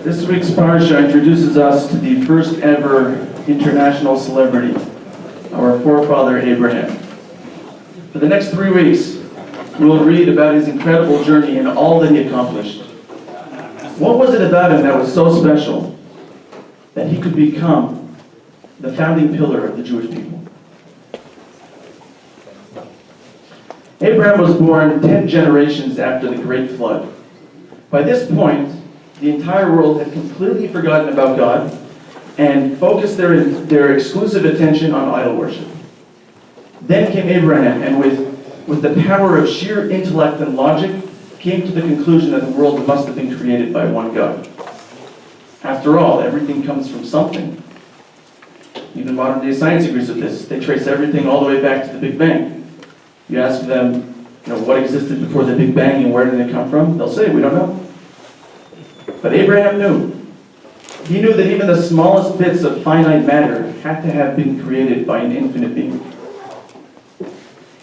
This week's Parshat introduces us to the first ever international celebrity, our forefather Abraham. For the next 3 weeks, we will read about his incredible journey and all that he accomplished. What was it about him that was so special that he could become the founding pillar of the Jewish people? Abraham was born 10 generations after the Great Flood. By this point, the entire world had completely forgotten about God and focused their exclusive attention on idol worship. Then came Abraham, and with the power of sheer intellect and logic, came to the conclusion that the world must have been created by one God. After all, everything comes from something. Even modern day science agrees with this. They trace everything all the way back to the Big Bang. You ask them, what existed before the Big Bang and where did it come from? They'll say, we don't know. But Abraham knew. He knew that even the smallest bits of finite matter had to have been created by an infinite being.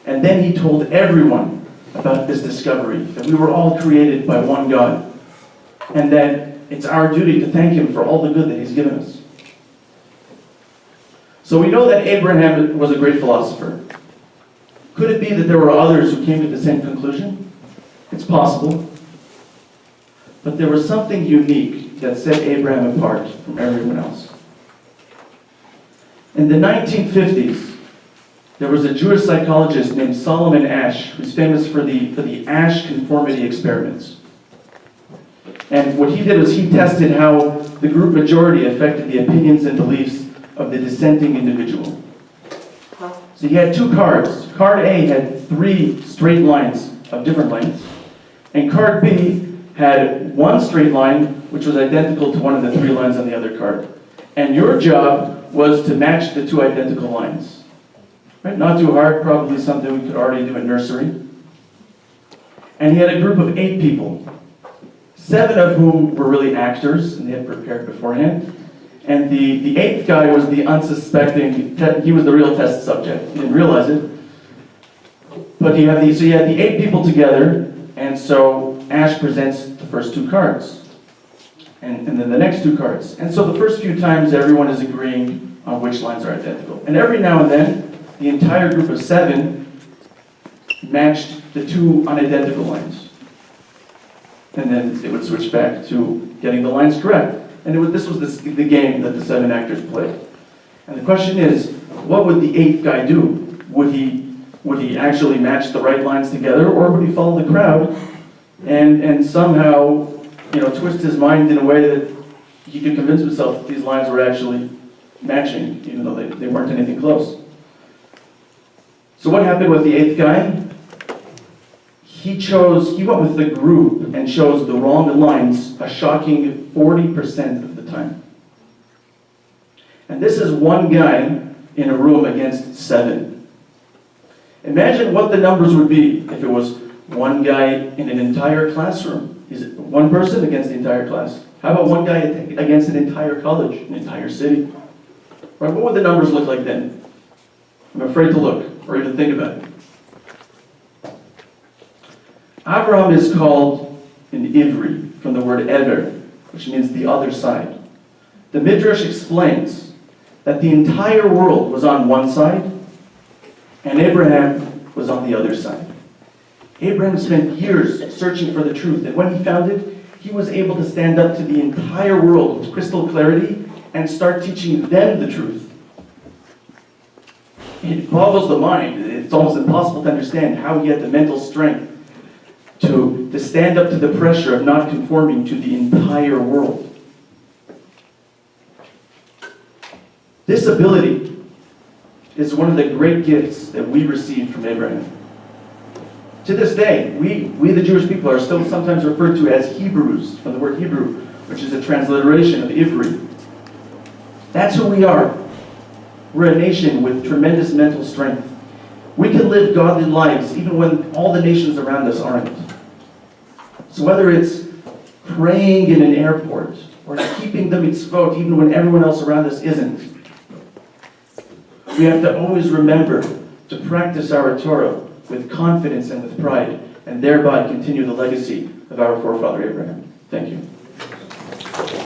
And then he told everyone about this discovery, that we were all created by one God, and that it's our duty to thank him for all the good that he's given us. So we know that Abraham was a great philosopher. Could it be that there were others who came to the same conclusion? It's possible. But there was something unique that set Abraham apart from everyone else. In the 1950s, there was a Jewish psychologist named Solomon Asch, who's famous for the Asch conformity experiments. And what he did was he tested how the group majority affected the opinions and beliefs of the dissenting individual. So he had 2 cards. Card A had 3 straight lines of different lengths, and card B had 1 straight line, which was identical to one of the 3 lines on the other card. And your job was to match the 2 identical lines. Right? Not too hard, probably something we could already do in nursery. And he had a group of 8 people, 7 of whom were really actors, and they had prepared beforehand. And the 8th guy was the unsuspecting, he was the real test subject. He didn't realize it. But you had the 8 people together, and so Ash presents the first 2 cards, and then the next 2 cards. And so the first few times everyone is agreeing on which lines are identical. And every now and then, the entire group of 7 matched the 2 unidentical lines. And then it would switch back to getting the lines correct. And this was the game that the 7 actors played. And the question is, what would the 8th guy do? Would he actually match the right lines together, or would he follow the crowd and somehow, twist his mind in a way that he could convince himself that these lines were actually matching, even though they weren't anything close? So what happened with the 8th guy? He went with the group and chose the wrong lines a shocking 40% of the time. And this is 1 guy in a room against 7. Imagine what the numbers would be if it was 1 guy in an entire classroom. Is it 1 person against the entire class? How about 1 guy against an entire college, an entire city? Right? What would the numbers look like then? I'm afraid to look or even think about it. Abraham is called an Ivri, from the word ever, which means the other side. The Midrash explains that the entire world was on one side, and Abraham was on the other side. Abraham spent years searching for the truth, and when he found it, he was able to stand up to the entire world with crystal clarity and start teaching them the truth. It boggles the mind. It's almost impossible to understand how he had the mental strength to stand up to the pressure of not conforming to the entire world. This ability is one of the great gifts that we received from Abraham. To this day, we the Jewish people are still sometimes referred to as Hebrews, from the word Hebrew, which is a transliteration of Ivri. That's who we are. We're a nation with tremendous mental strength. We can live godly lives even when all the nations around us aren't. So whether it's praying in an airport or keeping the mitzvot even when everyone else around us isn't, we have to always remember to practice our Torah with confidence and with pride, and thereby continue the legacy of our forefather Abraham. Thank you.